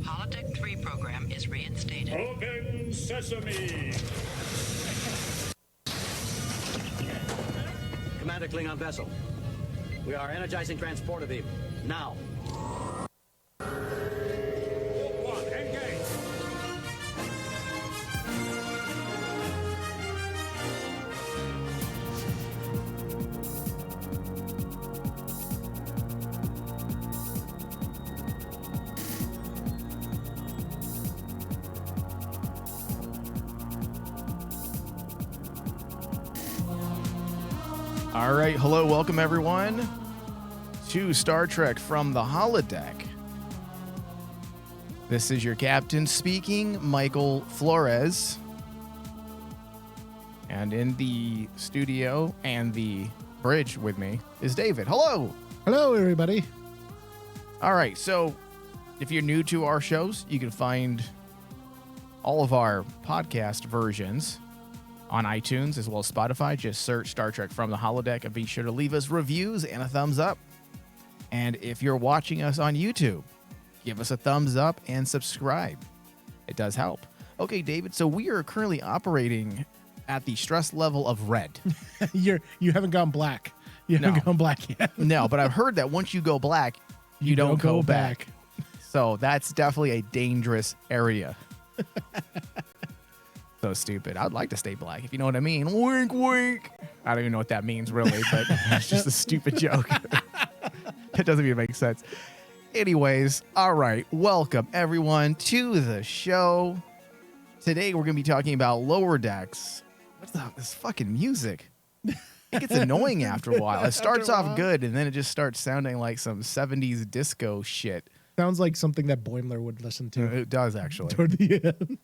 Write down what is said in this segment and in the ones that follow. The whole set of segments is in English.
Holodeck 3 program is reinstated. Open sesame! Commander Klingon vessel. We are energizing transporter beam. Now. One, engage! All right, hello, welcome everyone to Star Trek from the Holodeck. This is your captain speaking, Michael Flores. And in the studio and the bridge with me is David. Hello. Hello, everybody. All right, so if you're new to our shows, you can find all of our podcast versions on iTunes as well as Spotify. Just search Star Trek from the Holodeck and be sure to leave us reviews and a thumbs up. And if you're watching us on YouTube, give us a thumbs up and subscribe. It does help. Okay, David, so we are currently operating at the stress level of red. You haven't gone black. You haven't gone black yet. No, but I've heard that once you go black, you don't go back. So that's definitely a dangerous area. So stupid. I'd like to stay black, if you know what I mean. Wink, wink. I don't even know what that means, really, but it's just a stupid joke. It doesn't even make sense. Anyways, all right. Welcome, everyone, to the show. Today, we're going to be talking about Lower Decks. What's this fucking music? It gets annoying after a while. It starts off good, and then it just starts sounding like some 70s disco shit. Sounds like something that Boimler would listen to. It does, actually. Toward the end.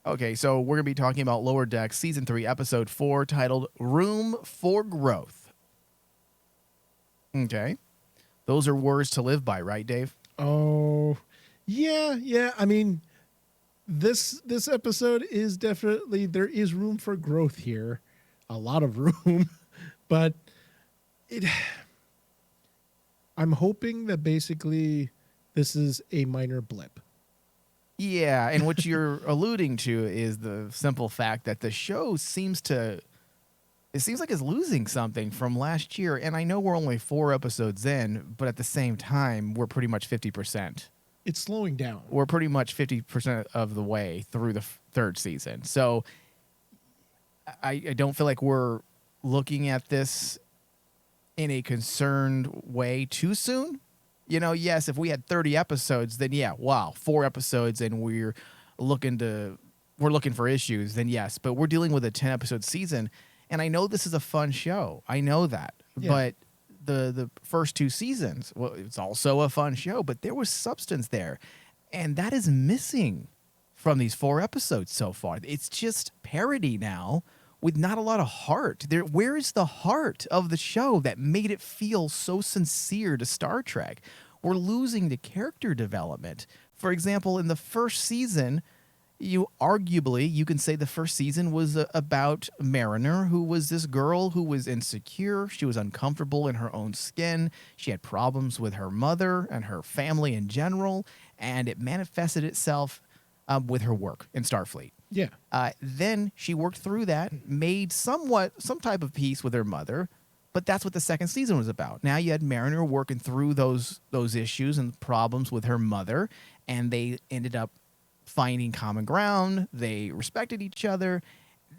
Okay, so we're going to be talking about Lower Decks, Season 3, Episode 4, titled Room for Growth. Okay. Those are words to live by, right, Dave? Oh, yeah. I mean, this episode is definitely, there is room for growth here. A lot of room. But I'm hoping that basically this is a minor blip. Yeah, and what you're alluding to is the simple fact that the show seems like it's losing something from last year. And I know we're only 4 episodes in, but at the same time, we're pretty much 50%. It's slowing down. We're pretty much 50% of the way through the third season. So I don't feel like we're looking at this in a concerned way too soon. You know, yes, if we had 30 episodes, then yeah, wow, 4 episodes and we're looking for issues, then yes. But we're dealing with a 10-episode season, and I know this is a fun show. I know that. Yeah. But the first 2 seasons, well, it's also a fun show, but there was substance there. And that is missing from these 4 episodes so far. It's just parody now with not a lot of heart. Where is the heart of the show that made it feel so sincere to Star Trek? We're losing the character development. For example, in the first season, you can say the first season was about Mariner, who was this girl who was insecure. She was uncomfortable in her own skin. She had problems with her mother and her family in general, and it manifested itself with her work in Starfleet. Yeah. Then she worked through that, made some type of peace with her mother, but that's what the second season was about. Now you had Mariner working through those issues and problems with her mother, and they ended up finding common ground. They respected each other,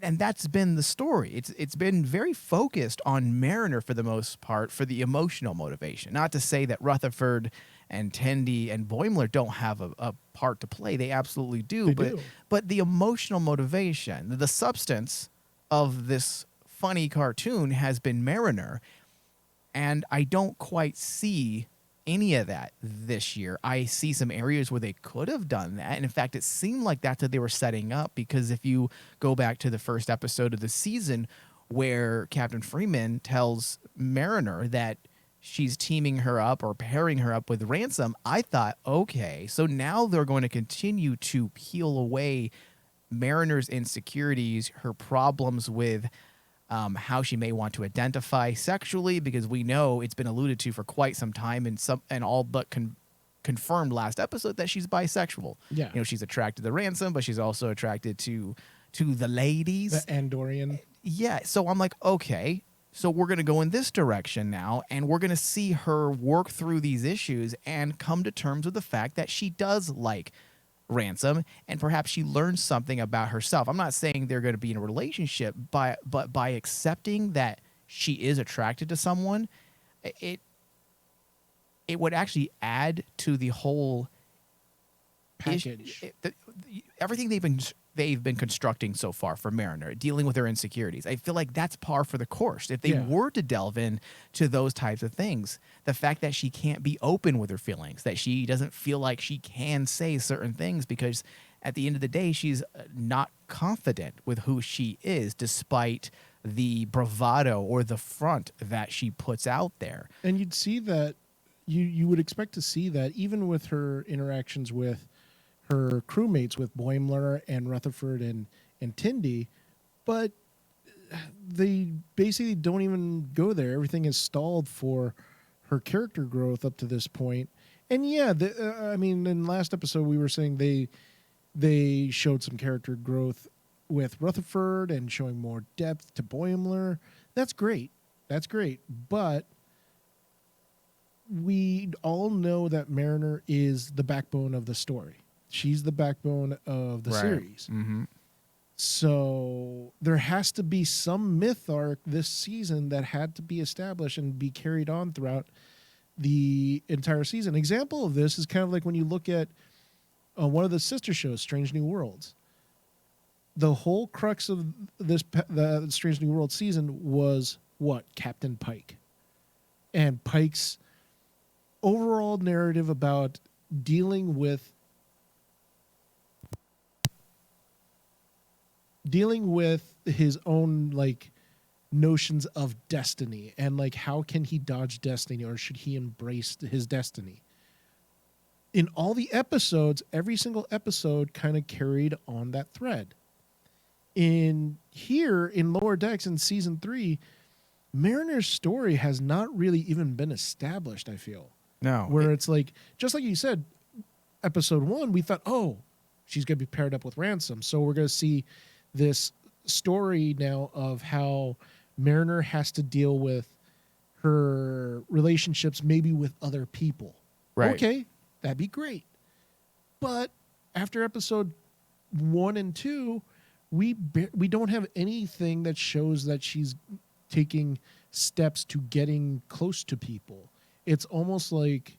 and that's been the story. It's been very focused on Mariner for the most part for the emotional motivation. Not to say that Rutherford and Tendi and Boimler don't have a part to play. They absolutely do. But the emotional motivation, the substance of this funny cartoon has been Mariner, and I don't quite see any of that this year. I see some areas where they could have done that, and in fact, it seemed like that's what they were setting up, because if you go back to the first episode of the season where Captain Freeman tells Mariner that she's teaming her up or pairing her up with Ransom, I thought, okay, so now they're going to continue to peel away Mariner's insecurities, her problems with how she may want to identify sexually, because we know it's been alluded to for quite some time and all but confirmed last episode that she's bisexual. Yeah. You know, she's attracted to Ransom, but she's also attracted to the ladies. The Andorian. Yeah. So I'm like, okay, so we're going to go in this direction now, and we're going to see her work through these issues and come to terms with the fact that she does like Ransom, and perhaps she learns something about herself. I'm not saying they're going to be in a relationship, but by accepting that she is attracted to someone, it would actually add to the whole Package. Everything they've been constructing so far for Mariner, dealing with her insecurities. I feel like that's par for the course. If they were to delve in to those types of things, the fact that she can't be open with her feelings, that she doesn't feel like she can say certain things because at the end of the day, she's not confident with who she is, despite the bravado or the front that she puts out there. And you'd see that, you would expect to see that even with her interactions with her crewmates, with Boimler and Rutherford and Tindy, but they basically don't even go there. Everything is stalled for her character growth up to this point. And yeah, I mean, in last episode we were saying they showed some character growth with Rutherford and showing more depth to Boimler. That's great. That's great. But we all know that Mariner is the backbone of the story. She's the backbone of the series. Mm-hmm. So there has to be some myth arc this season that had to be established and be carried on throughout the entire season. Example of this is kind of like when you look at one of the sister shows, Strange New Worlds. The whole crux of the Strange New World season was what? Captain Pike. And Pike's overall narrative about dealing with his own like notions of destiny and like how can he dodge destiny or should he embrace his destiny. In all the episodes, every single episode kind of carried on that thread. In here in Lower Decks in season 3, Mariner's story has not really even been established, I feel. No. Where it's like, just like you said, episode 1, we thought, oh, she's going to be paired up with Ransom. So we're going to see this story now of how Mariner has to deal with her relationships maybe with other people. Right. Okay, that'd be great. But after episode 1 and 2, we don't have anything that shows that she's taking steps to getting close to people. It's almost like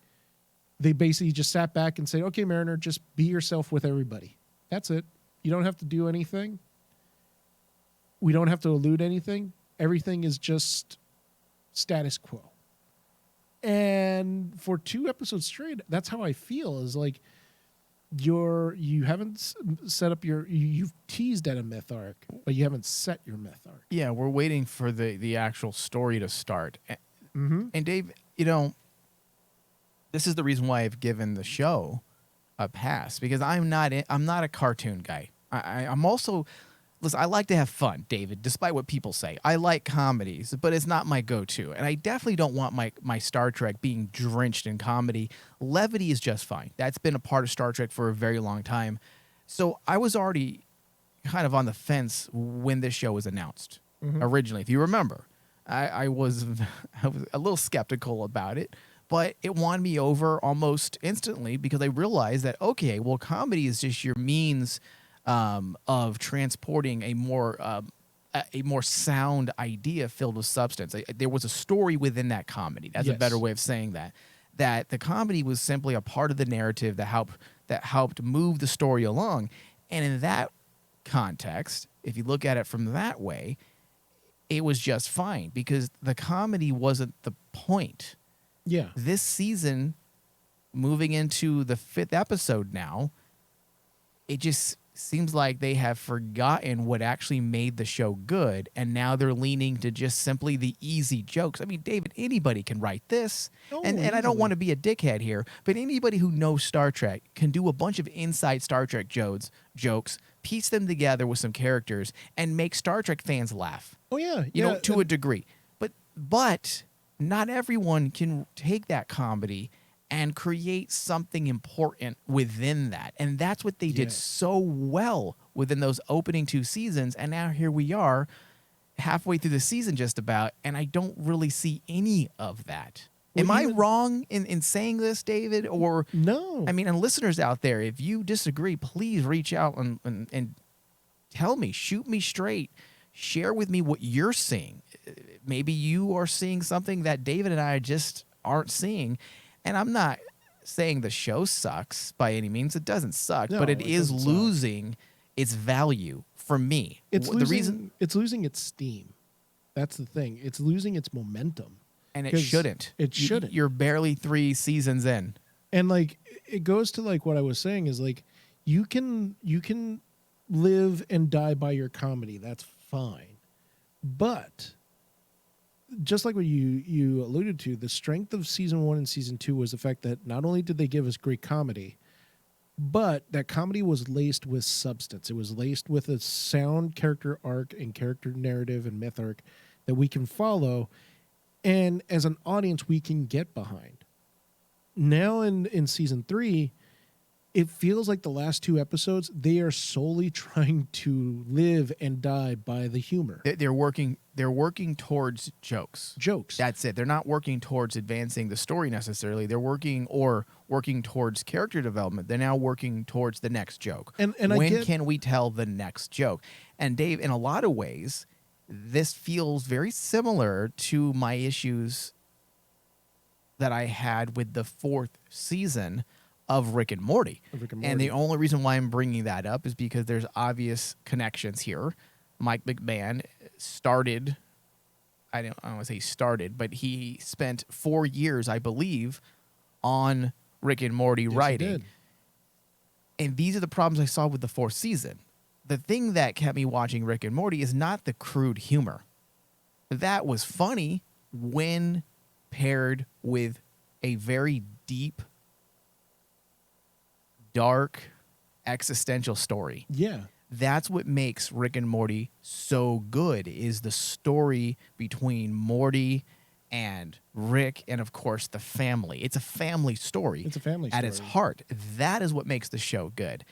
they basically just sat back and said, okay, Mariner, just be yourself with everybody. That's it. You don't have to do anything. We don't have to elude anything. Everything is just status quo. And for 2 episodes straight, that's how I feel, is like you haven't set up you've teased at a myth arc, but you haven't set your myth arc. Yeah, we're waiting for the actual story to start. Mm-hmm. And Dave, this is the reason why I've given the show a pass, because I'm not a cartoon guy. I'm also, listen, I like to have fun, David, despite what people say. I like comedies, but it's not my go-to. And I definitely don't want my Star Trek being drenched in comedy. Levity is just fine. That's been a part of Star Trek for a very long time. So I was already kind of on the fence when this show was announced originally. If you remember, I was a little skeptical about it, but it won me over almost instantly because I realized that, okay, well, comedy is just your means of transporting a more sound idea filled with substance. There was a story within that comedy. That's a better way of saying that. That the comedy was simply a part of the narrative that helped move the story along. And in that context, if you look at it from that way, it was just fine because the comedy wasn't the point. Yeah. This season, moving into the 5th episode now, it just seems like they have forgotten what actually made the show good, and now they're leaning to just simply the easy jokes. I mean, David, anybody can write this, and I don't want to be a dickhead here, but anybody who knows Star Trek can do a bunch of inside Star Trek jokes, piece them together with some characters, and make Star Trek fans laugh. Oh, yeah. You know, to a degree. But not everyone can take that comedy and create something important within that. And that's what they did Yes. so well within those opening 2 seasons. And now here we are halfway through the season just about, and I don't really see any of that. Well, Am I even- wrong in saying this, David? Or No. I mean, and listeners out there, if you disagree, please reach out and tell me, shoot me straight, share with me what you're seeing. Maybe you are seeing something that David and I just aren't seeing. And I'm not saying the show sucks by any means. It doesn't suck, No, but it it is doesn't suck. losing its value for me. It's The losing, reason, it's losing its steam. That's the thing. It's losing its momentum. and it 'Cause shouldn't. It shouldn't. You're barely 3 seasons in. And like it goes to like what I was saying is like you can live and die by your comedy. That's fine. But just like what you alluded to, the strength of season 1 and season 2 was the fact that not only did they give us great comedy, but that comedy was laced with substance. It was laced with a sound character arc and character narrative and myth arc that we can follow, and as an audience we can get behind. Now in season 3, it feels like the last 2 episodes they are solely trying to live and die by the humor. They're working towards jokes. Jokes. That's it. They're not working towards advancing the story necessarily. They're working towards character development. They're now working towards the next joke. And when can we tell the next joke? And Dave, in a lot of ways, this feels very similar to my issues that I had with the 4th season of Rick and Morty. And the only reason why I'm bringing that up is because there's obvious connections here. Mike McMahon started, I don't want to say started, but he spent 4 years, I believe, on Rick and Morty Yes, he writing. did. And these are the problems I saw with the 4th season. The thing that kept me watching Rick and Morty is not the crude humor. That was funny when paired with a very deep, dark, existential story. Yeah. That's what makes Rick and Morty so good, is the story between Morty and Rick and, of course, the family. It's a family story. It's a family at its story. heart. That is what makes the show good.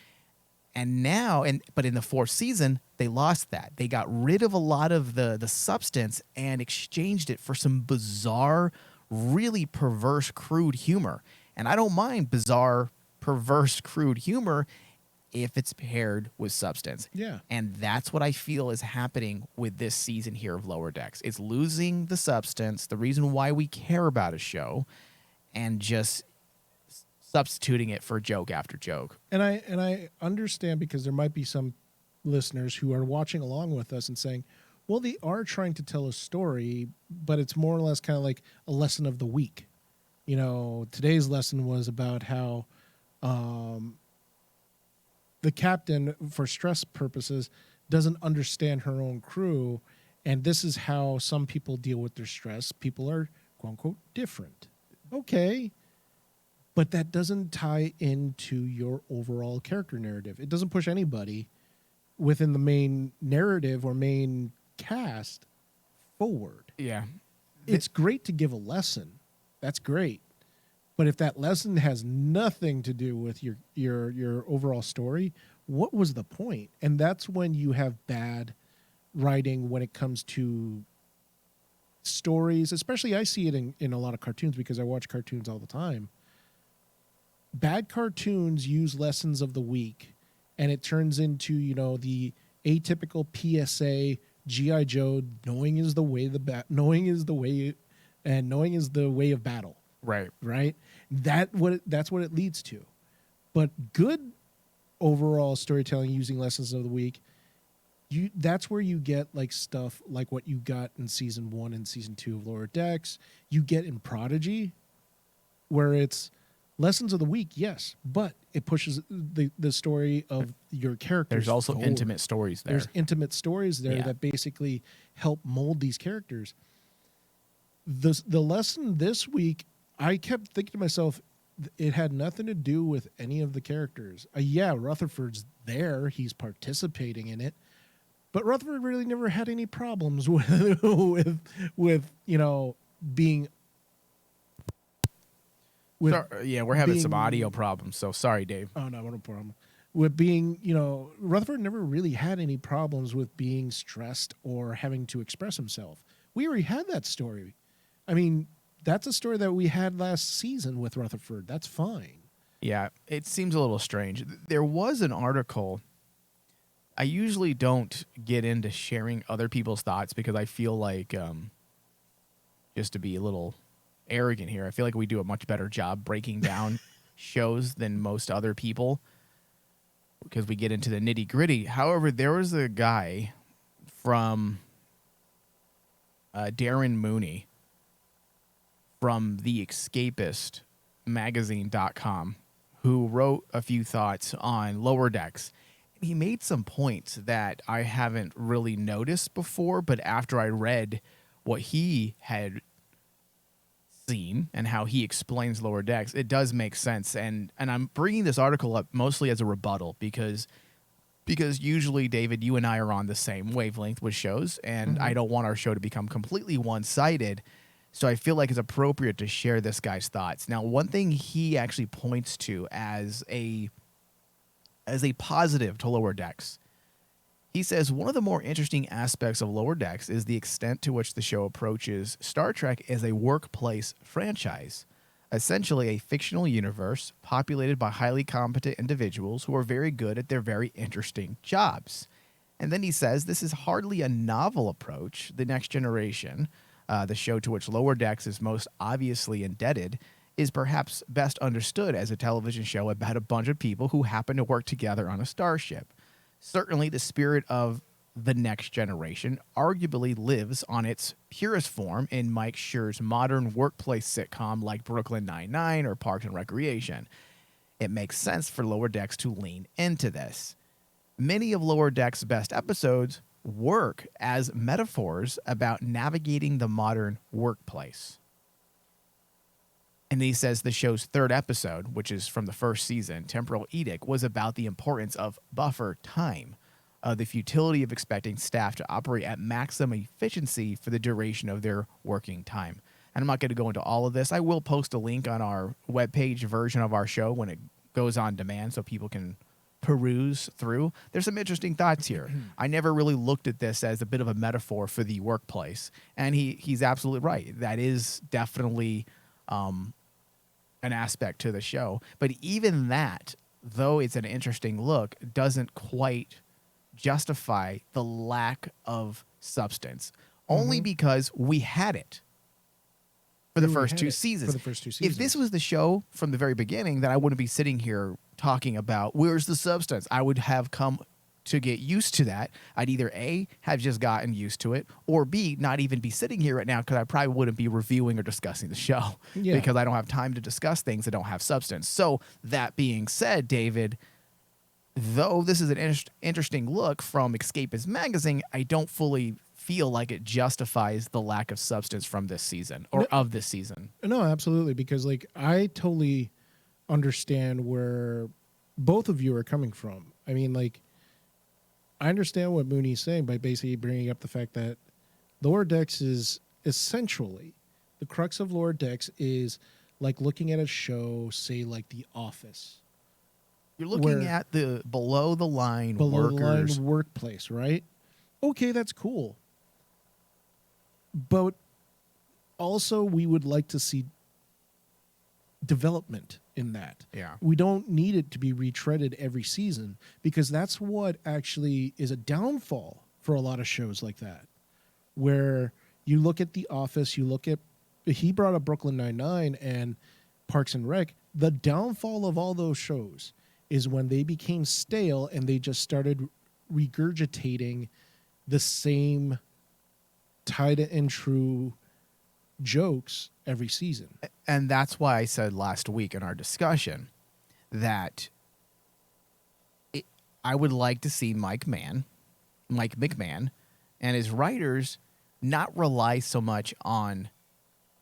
And now, but in the 4th season, they lost that. They got rid of a lot of the substance and exchanged it for some bizarre, really perverse, crude humor. And I don't mind bizarre, perverse, crude humor if it's paired with substance. Yeah. And that's what I feel is happening with this season here of Lower Decks. It's losing the substance, the reason why we care about a show, and just substituting it for joke after joke. And I understand, because there might be some listeners who are watching along with us and saying, well, they are trying to tell a story, but it's more or less kind of like a lesson of the week. You know, today's lesson was about how the captain, for stress purposes, doesn't understand her own crew, and this is how some people deal with their stress. People are, quote unquote, different. Okay. But that doesn't tie into your overall character narrative. It doesn't push anybody within the main narrative or main cast forward. Yeah. It's great to give a lesson. That's great. But if that lesson has nothing to do with your overall story, what was the point? And that's when you have bad writing when it comes to stories. Especially I see it in a lot of cartoons, because I watch cartoons all the time. Bad cartoons use lessons of the week, and it turns into, you know, the atypical PSA GI Joe, knowing is the way and knowing is the way of battle. Right. Right? That's what it leads to. But good overall storytelling using lessons of the week, that's where you get like stuff like what you got in season 1 and season 2 of Lower Decks. You get in Prodigy, where it's lessons of the week, yes, but it pushes the story of your characters. There's also forward. intimate stories there. There's intimate stories there Yeah. that basically help mold these characters. The lesson this week, I kept thinking to myself, it had nothing to do with any of the characters. Yeah, Rutherford's there. He's participating in it. But Rutherford really never had any problems with you know, being with Yeah, we're having some being- audio problems, so sorry, Dave. Oh no, no problem. With being, Rutherford never really had any problems with being stressed or having to express himself. We already had that story. I mean, that's a story that we had last season with Rutherford. That's fine. Yeah, it seems a little strange. There was an article. I usually don't get into sharing other people's thoughts because I feel like, just to be a little arrogant here, I feel like we do a much better job breaking down shows than most other people because we get into the nitty gritty. However, there was a guy from Darren Mooney from The Escapist magazine.com who wrote a few thoughts on Lower Decks. He made some points that I haven't really noticed before, but after I read what he had seen and how he explains Lower Decks, it does make sense. And I'm bringing this article up mostly as a rebuttal because usually, David, you and I are on the same wavelength with shows, and I don't want our show to become completely one-sided. So I feel like it's appropriate to share this guy's thoughts. Now, one thing he actually points to as a positive to Lower Decks, he says one of the more interesting aspects of Lower Decks is the extent to which the show approaches Star Trek as a workplace franchise, essentially a fictional universe populated by highly competent individuals who are very good at their very interesting jobs. And then he says this is hardly a novel approach. The Next Generation, the show to which Lower Decks is most obviously indebted, is perhaps best understood as a television show about a bunch of people who happen to work together on a starship. Certainly, the spirit of The Next Generation arguably lives on its purest form in Mike Schur's modern workplace sitcom like Brooklyn Nine-Nine or Parks and Recreation. It makes sense for Lower Decks to lean into this. Many of Lower Decks' best episodes work as metaphors about navigating the modern workplace. And he says the show's third episode, which is from the first season, Temporal Edict, was about the importance of buffer time, the futility of expecting staff to operate at maximum efficiency for the duration of their working time. And I'm not going to go into all of this. I will post a link on our webpage version of our show when it goes on demand so people can peruse through. There's some interesting thoughts here. I never really looked at this as a bit of a metaphor for the workplace. And he's absolutely right. That is definitely an aspect to the show. But even that, though it's an interesting look, doesn't quite justify the lack of substance. Only because we had it for the first two seasons. For the first two seasons. If this was the show from the very beginning, then I wouldn't be sitting here talking about where's the substance. I would have come to get used to that. I'd either A, have just gotten used to it, or B, not even be sitting here right now because I probably wouldn't be reviewing or discussing the show because I don't have time to discuss things that don't have substance. So that being said, David, though this is an interesting look from Escapist magazine, I don't fully feel like it justifies the lack of substance from this season or of this season. No, absolutely, because I totally understand where both of you are coming from. I mean, I understand what Mooney's saying by basically bringing up the fact that Lower Decks is essentially, the crux of Lower Decks is like looking at a show, say like The Office. You're looking at the below the line workplace, right? Okay, that's cool. But also we would like to see development in that. Yeah. We don't need it to be retreaded every season because that's what actually is a downfall for a lot of shows like that. Where you look at The Office, he brought up Brooklyn Nine-Nine and Parks and Rec. The downfall of all those shows is when they became stale and they just started regurgitating the same tied and true jokes every season. And that's why I said last week in our discussion that I would like to see Mike McMahon and his writers not rely so much on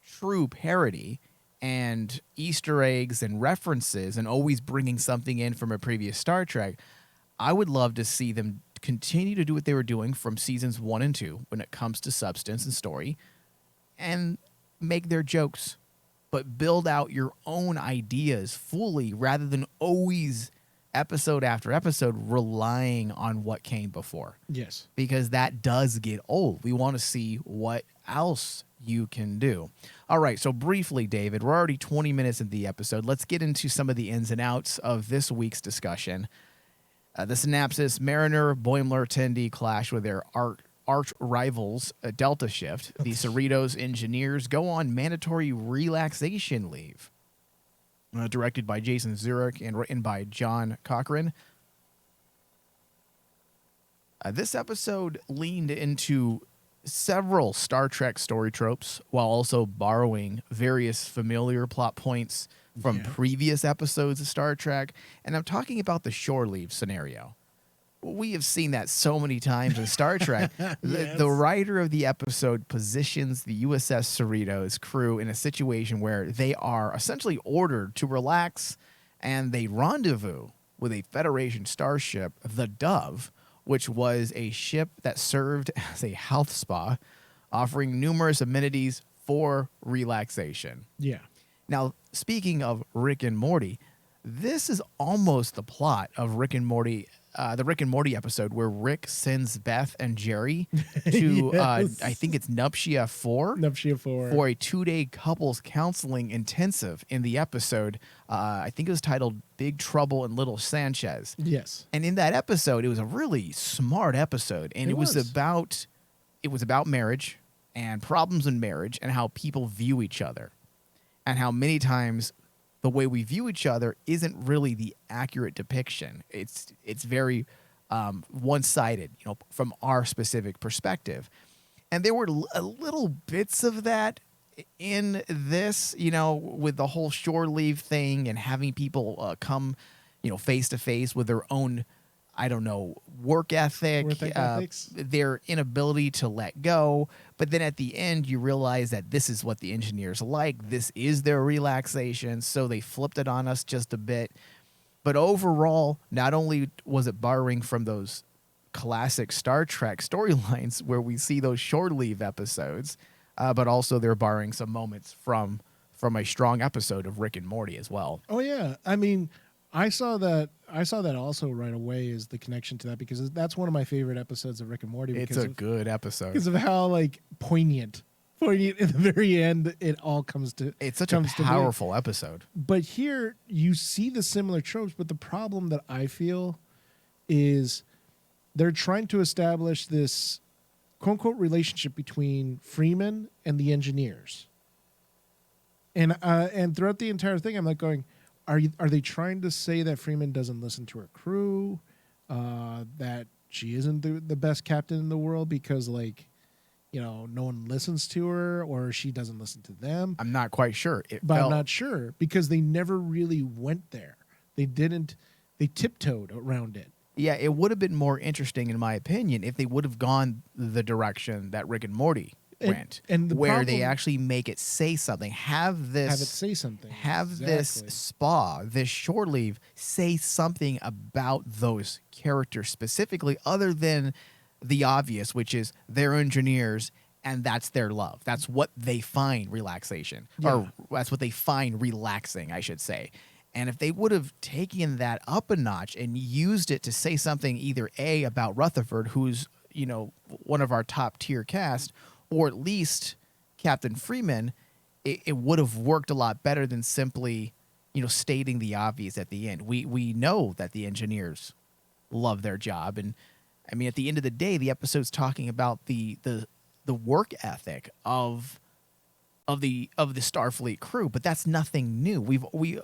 true parody and Easter eggs and references and always bringing something in from a previous Star Trek. I would love to see them continue to do what they were doing from seasons 1 and 2 when it comes to substance and story and make their jokes but build out your own ideas fully rather than always episode after episode relying on what came before. Yes. Because that does get old. We want to see what else you can do. All right, so briefly, David, we're already 20 minutes into the episode. Let's get into some of the ins and outs of this week's discussion. The synopsis: Mariner, Boimler, Tendi clash with their arch rivals, Delta Shift. The Cerritos engineers go on mandatory relaxation leave. Directed by Jason Zurich and written by John Cochran. This episode leaned into several Star Trek story tropes while also borrowing various familiar plot points from previous episodes of Star Trek. And I'm talking about the shore leave scenario. We have seen that so many times in Star Trek. The writer of the episode positions the USS Cerritos crew in a situation where they are essentially ordered to relax, and they rendezvous with a Federation starship, the Dove, which was a ship that served as a health spa, offering numerous amenities for relaxation. Yeah. Now, speaking of Rick and Morty, this is almost the plot of Rick and Morty, the Rick and Morty episode where Rick sends Beth and Jerry to, Yes. I think it's Nuptia 4. Nuptia 4. For a 2-day couples counseling intensive in the episode. I think it was titled Big Trouble in Little Sanchez. Yes. And in that episode, it was a really smart episode. And it was about marriage and problems in marriage and how people view each other. And how many times the way we view each other isn't really the accurate depiction. It's very one-sided, from our specific perspective. And there were little bits of that in this, with the whole shore leave thing and having people come, face to face with their own, work ethic, ethics. their inability to let go. But then at the end, you realize that this is what the engineers like. This is their relaxation. So they flipped it on us just a bit. But overall, not only was it borrowing from those classic Star Trek storylines where we see those shore leave episodes, but also they're borrowing some moments from a strong episode of Rick and Morty as well. Oh yeah. I mean, I saw that also right away is the connection to that, because that's one of my favorite episodes of Rick and Morty. It's a good episode because of how poignant at the very end it all comes to. It's such a powerful episode. But here you see the similar tropes, but the problem that I feel is they're trying to establish this quote unquote relationship between Freeman and the engineers. And throughout the entire thing, I'm going, are they trying to say that Freeman doesn't listen to her crew, that she isn't the best captain in the world because no one listens to her, or she doesn't listen to them? I'm not quite sure. I'm not sure because they never really went there. They didn't. They tiptoed around it. Yeah, it would have been more interesting, in my opinion, if they would have gone the direction that Rick and Morty went, and the where problem, they actually make it say something. Have it say something. Have this spa, this shore leave, say something about those characters specifically, other than the obvious, which is they're engineers and that's their love. That's what they find relaxation, or that's what they find relaxing, I should say. And if they would have taken that up a notch and used it to say something either A, about Rutherford, who's, one of our top tier cast, or at least Captain Freeman, it would have worked a lot better than simply, stating the obvious at the end. We know that the engineers love their job. And I mean, at the end of the day, the episode's talking about the work ethic of the Starfleet crew, but that's nothing new. We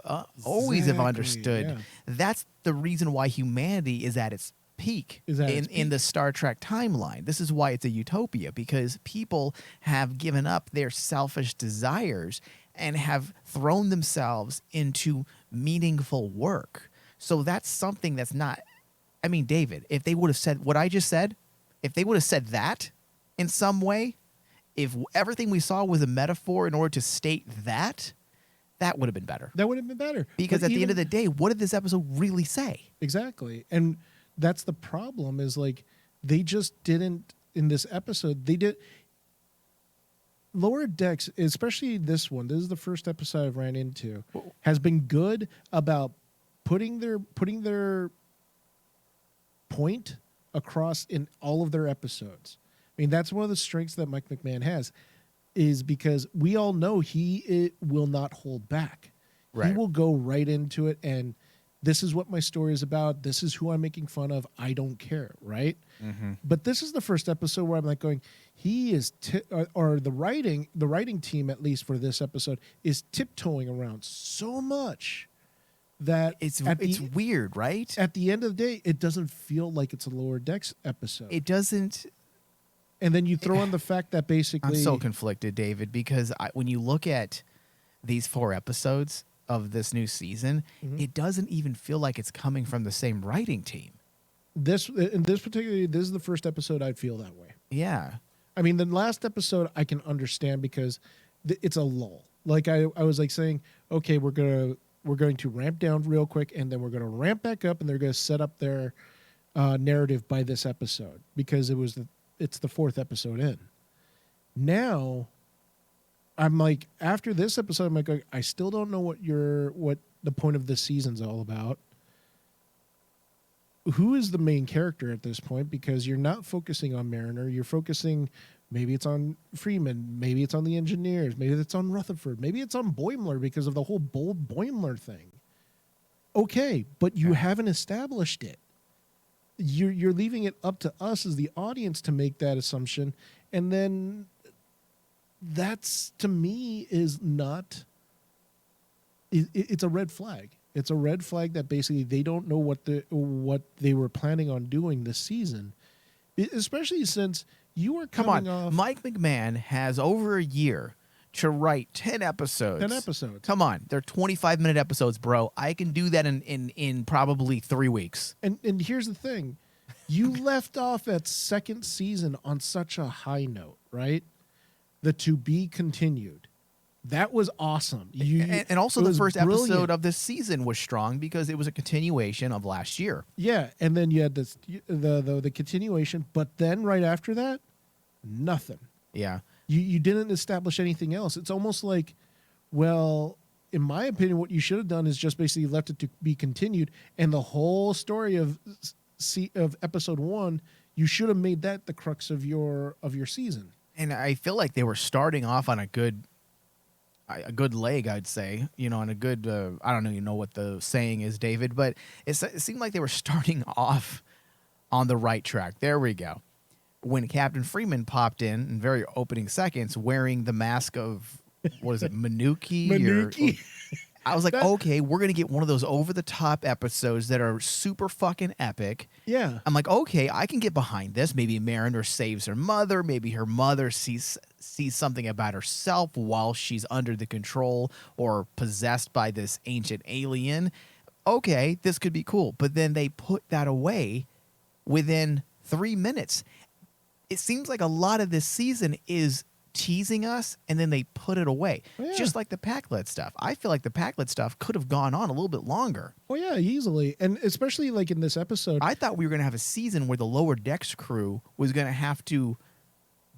always have understood that's the reason why humanity is at its peak in the Star Trek timeline. This is why it's a utopia, because people have given up their selfish desires and have thrown themselves into meaningful work. So that's something that's not. I mean, David, if they would have said what I just said, if they would have said that in some way, if everything we saw was a metaphor in order to state that would have been better. That would have been better. Because at the end of the day, what did this episode really say? Exactly. And that's the problem is they just didn't, in this episode, Lower Decks, especially this one, this is the first episode I've ran into, has been good about putting their point across in all of their episodes. I mean, that's one of the strengths that Mike McMahon has, is because we all know he will not hold back. Right. He will go right into it, and this is what my story is about. This is who I'm making fun of. I don't care, right? Mm-hmm. But this is the first episode where I'm like going, he is, or the writing team, at least for this episode, is tiptoeing around so much that It's it's weird, right? At the end of the day, it doesn't feel like it's a Lower Decks episode. It doesn't. And then you throw in the fact that basically, I'm so conflicted, David, because when you look at these 4 episodes of this new season, it doesn't even feel like it's coming from the same writing team. this is the first episode I'd feel that way. Yeah. I mean, the last episode I can understand because it's a lull. Like I was like saying, okay, we're going to ramp down real quick, and then we're going to ramp back up, and they're going to set up their narrative by this episode because it's the 4th episode in. Now, I'm like, after this episode, I'm like, I still don't know what the point of this season's all about. Who is the main character at this point? Because you're not focusing on Mariner. You're focusing, maybe it's on Freeman. Maybe it's on the engineers. Maybe it's on Rutherford. Maybe it's on Boimler because of the whole Boimler thing. Okay, but you haven't established it. You're leaving it up to us as the audience to make that assumption. And then that's, to me, is not... It's a red flag. It's a red flag that basically they don't know what they were planning on doing this season, especially since you were coming off. Mike McMahon has over a year to write 10 episodes. 10 episodes. Come on, they're 25-minute episodes, bro. I can do that in probably 3 weeks. And here's the thing, you left off at second season on such a high note, right? The to be continued. That was awesome. And also the first brilliant. episode of this season was strong because it was a continuation of last year. Yeah, and then you had this the continuation, but then right after that, nothing. Yeah. You didn't establish anything else. It's almost like, well, in my opinion, what you should have done is just basically left it to be continued, and the whole story of episode 1, you should have made that the crux of your season. And I feel like they were starting off on a good leg, I'd say, on a good, I don't even know what the saying is, David, but it seemed like they were starting off on the right track. There we go. When Captain Freeman popped in very opening seconds wearing the mask of, what is it, Manuki? I was like, okay, we're going to get one of those over-the-top episodes that are super fucking epic. Yeah. I'm like, okay, I can get behind this. Maybe Mariner saves her mother. Maybe her mother sees something about herself while she's under the control or possessed by this ancient alien. Okay, this could be cool. But then they put that away within 3 minutes. It seems like a lot of this season is teasing us, and then they put it away. Yeah. Just like the Packlet stuff. I feel like the Packlet stuff could have gone on a little bit longer. Oh yeah, easily. And especially like in this episode, I thought we were going to have a season where the Lower Decks crew was going to have to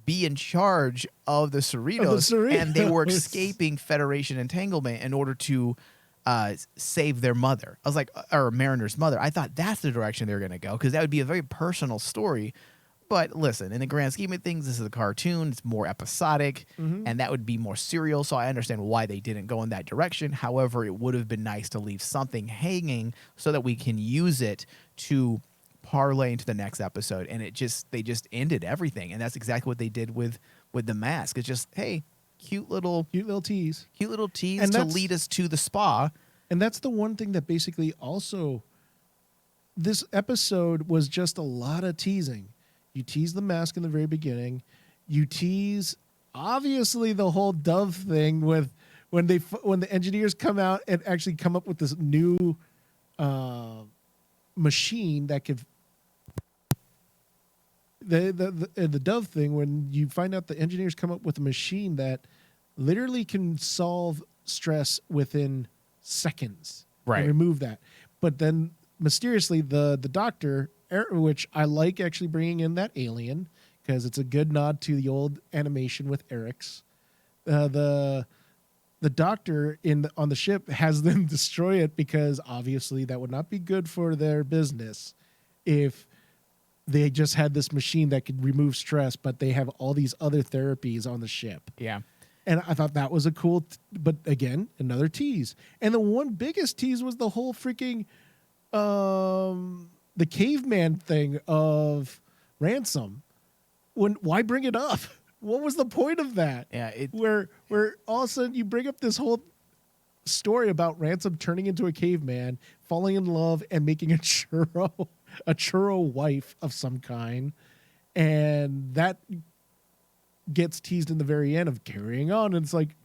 be in charge of the Cerritos, and they were escaping Federation entanglement in order to save their mother. I was like, or Mariner's mother. I thought that's the direction they were going to go, because that would be a very personal story. But listen, in the grand scheme of things, this is a cartoon. It's more episodic, and that would be more serial. So I understand why they didn't go in that direction. However, it would have been nice to leave something hanging so that we can use it to parlay into the next episode. And they just ended everything, and that's exactly what they did with the mask. It's just, hey, cute little tease and to lead us to the spa. And that's the one thing that basically also, this episode was just a lot of teasing. You tease the mask in the very beginning. You tease, obviously, the whole Dove thing with when the engineers come out and actually come up with this new machine that could the Dove thing. When you find out the engineers come up with a machine that literally can solve stress within seconds, Right. And remove that, but then mysteriously the doctor, which I like actually bringing in that alien because it's a good nod to the old animation with Eric's. the doctor on the ship has them destroy it because obviously that would not be good for their business if they just had this machine that could remove stress, but they have all these other therapies on the ship. Yeah. And I thought that was a cool, but again, another tease. And the one biggest tease was the whole freaking, the caveman thing of Ransom. Why bring it up? What was the point of that? Yeah. Where all of a sudden you bring up this whole story about Ransom turning into a caveman, falling in love, and making a churro wife of some kind, and that gets teased in the very end of carrying on, and it's like,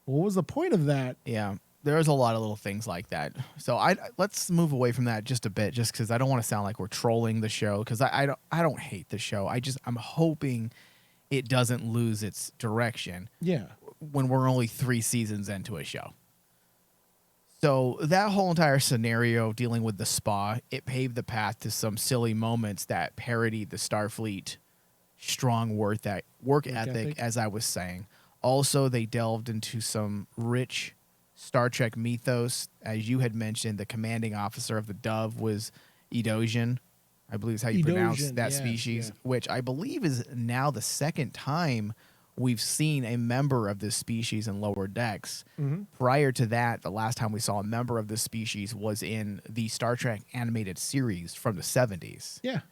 what was the point of that? Yeah, there's a lot of little things like that. So let's move away from that just a bit, just because I don't want to sound like we're trolling the show, because I don't hate the show. I'm hoping it doesn't lose its direction. Yeah, when we're only 3 seasons into a show. So that whole entire scenario dealing with the spa, it paved the path to some silly moments that parodied the Starfleet strong work ethic, as I was saying. Also, they delved into some rich Star Trek mythos. As you had mentioned, the commanding officer of the Dove was Edosian. I believe is how you pronounce that species, which I believe is now the second time we've seen a member of this species in Lower Decks. Mm-hmm. Prior to that, the last time we saw a member of this species was in the Star Trek animated series from the 70s. Yeah.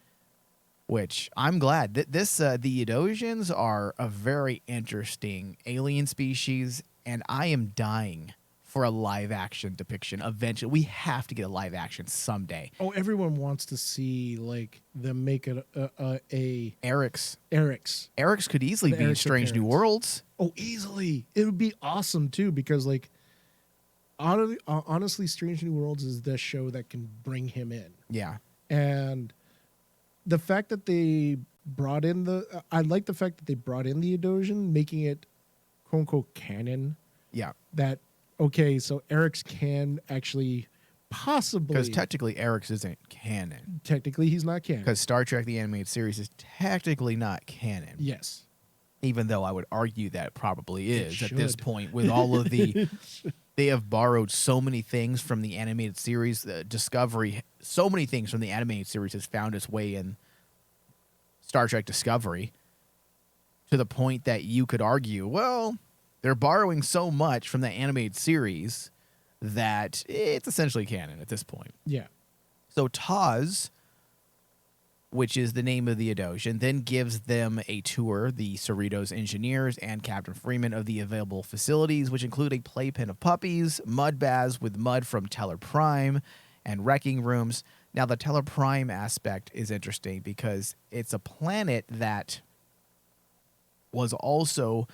Which I'm glad. The Edosians are a very interesting alien species, and I am dying for a live-action depiction. Eventually, we have to get a live-action someday. Oh, everyone wants to see like them make a Eric's could easily The be in Eric's Strange New appearance. Worlds. Oh, easily. It would be awesome too, because like honestly, Strange New Worlds is the show that can bring him in. Yeah. And the fact that they brought in I like the fact that they brought in the Edosian, making it quote unquote canon. Yeah. That okay, so Eric's can actually possibly, Because technically, Eric's isn't canon. technically he's not canon. Because Star Trek the Animated Series is technically not canon. Yes. Even though I would argue that it probably is at this should. point with all of the... They have borrowed so many things from the animated series. Discovery, so many things from the animated series has found its way in Star Trek Discovery, to the point that you could argue, well, they're borrowing so much from the animated series that it's essentially canon at this point. Yeah. So Taz, which is the name of the Edosian, then gives them a tour, the Cerritos engineers and Captain Freeman, of the available facilities, which include a playpen of puppies, mud baths with mud from Teller Prime, and wrecking rooms. Now, the Teller Prime aspect is interesting because it's a planet that was also...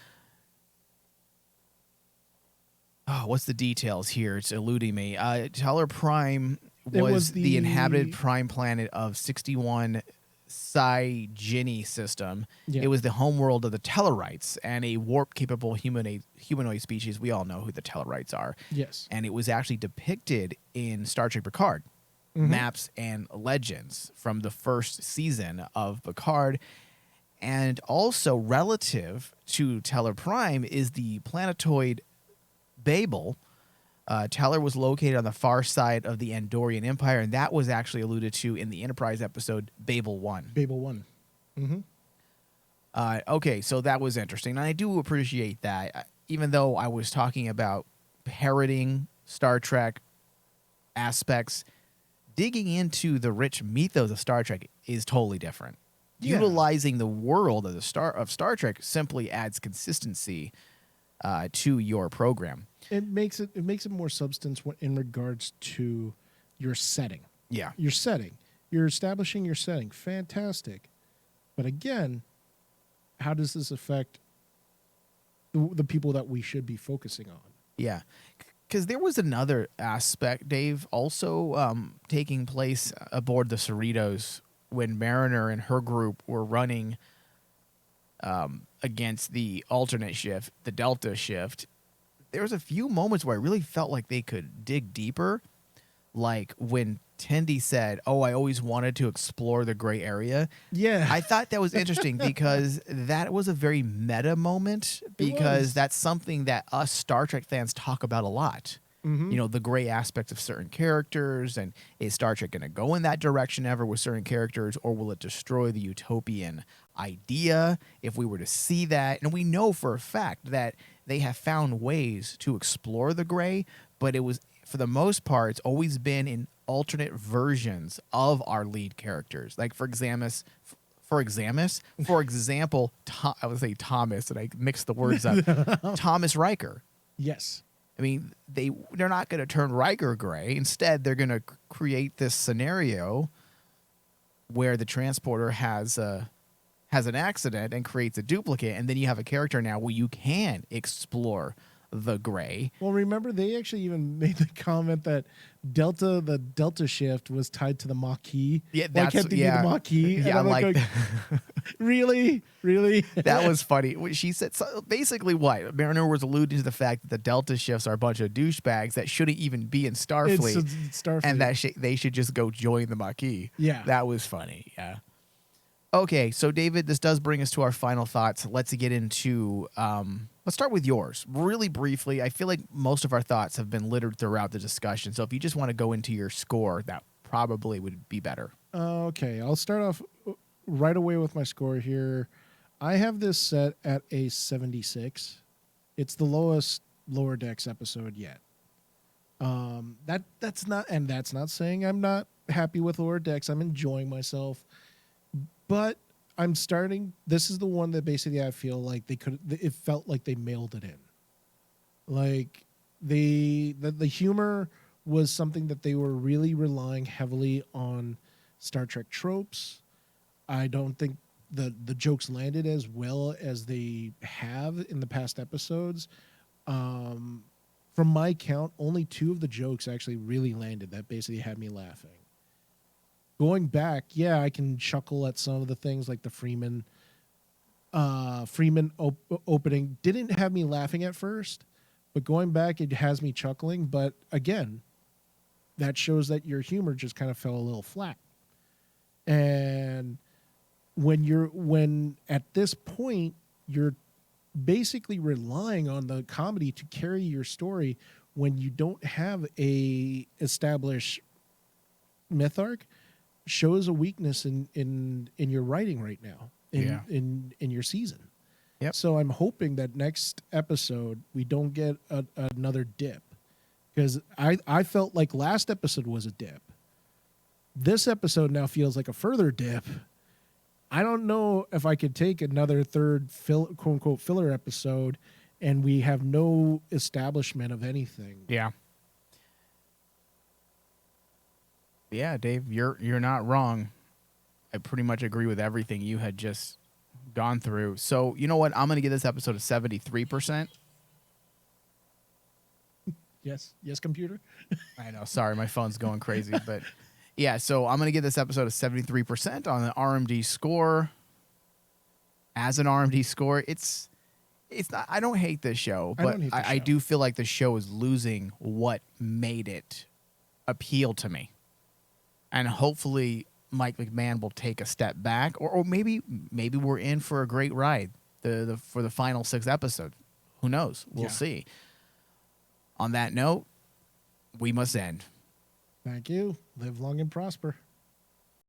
Oh, what's the details here? It's eluding me. Teller Prime was the inhabited prime planet of 61 Psi Gini system. Yeah. It was the homeworld of the Tellarites and a warp-capable humanoid species. We all know who the Tellarites are. Yes. And it was actually depicted in Star Trek Picard, maps and legends from the first season of Picard. And also relative to Teller Prime is the planetoid Babel. Teller was located on the far side of the Andorian Empire, and that was actually alluded to in the Enterprise episode Babel 1. Babel 1. Mm-hmm. Okay, so that was interesting, and I do appreciate that. Even though I was talking about parroting Star Trek aspects, digging into the rich mythos of Star Trek is totally different. Yeah. Utilizing the world of Star Trek simply adds consistency to your program. It makes it more substance in regards to your setting. Yeah. Your setting. You're establishing your setting. Fantastic. But again, how does this affect the people that we should be focusing on? Yeah. Because there was another aspect, Dave, also taking place aboard the Cerritos when Mariner and her group were running against the alternate shift, the Delta shift. There was a few moments where I really felt like they could dig deeper, like when Tindy said, "Oh, I always wanted to explore the gray area." Yeah. I thought that was interesting because that was a very meta moment because was. that's something that us Star Trek fans talk about a lot. Mhm. You know, the gray aspect of certain characters, and is Star Trek going to go in that direction ever with certain characters, or will it destroy the utopian idea if we were to see that? And we know for a fact that they have found ways to explore the gray, but it was, for the most part, it's always been in alternate versions of our lead characters. Like for example, I would say Thomas, and I mixed the words up. Thomas Riker. Yes. I mean, they're not going to turn Riker gray. Instead, they're going to create this scenario where the transporter has an accident and creates a duplicate, and then you have a character now where you can explore the gray. Well, remember they actually even made the comment that the Delta shift was tied to the Maquis. Yeah, Why can't they be the Maquis? And Yeah, I'm like really? that was funny. She said, so basically what? Mariner was alluding to the fact that the Delta shifts are a bunch of douchebags that shouldn't even be in Starfleet. It's Starfleet. And that they should just go join the Maquis. Yeah. That was funny. Yeah. Okay, so David, this does bring us to our final thoughts. Let's get into, let's start with yours. Really briefly, I feel like most of our thoughts have been littered throughout the discussion. So if you just want to go into your score, that probably would be better. Okay, I'll start off right away with my score here. I have this set at a 76. It's the lowest Lower Decks episode yet. That's not saying I'm not happy with Lower Decks. I'm enjoying myself. But I'm starting. This is the one that basically I feel like it felt like they mailed it in. Like the humor was something that they were really relying heavily on Star Trek tropes. I don't think the jokes landed as well as they have in the past episodes. From my count, only 2 of the jokes actually really landed. That basically had me laughing. Going back, yeah, I can chuckle at some of the things like the Freeman opening didn't have me laughing at first, but going back, it has me chuckling. But again, that shows that your humor just kind of fell a little flat. And when at this point, you're basically relying on the comedy to carry your story when you don't have a established myth arc. Shows a weakness in your writing right now in your season. Yep. So I'm hoping that next episode we don't get another dip, because I felt like last episode was a dip. This episode now feels like a further dip. I don't know if I could take another third quote unquote filler episode and we have no establishment of anything. Yeah. Yeah, Dave, you're not wrong. I pretty much agree with everything you had just gone through. So, you know what? I'm going to give this episode a 73%. Yes, computer. I know. Sorry, my phone's going crazy. But, yeah, so I'm going to give this episode a 73% on the RMD score. As an RMD score, it's not. I don't hate this show, but I do feel like the show is losing what made it appeal to me. And hopefully Mike McMahon will take a step back, or maybe we're in for a great ride for the final 6 episodes. Who knows? We'll see. On that note, we must end. Thank you. Live long and prosper.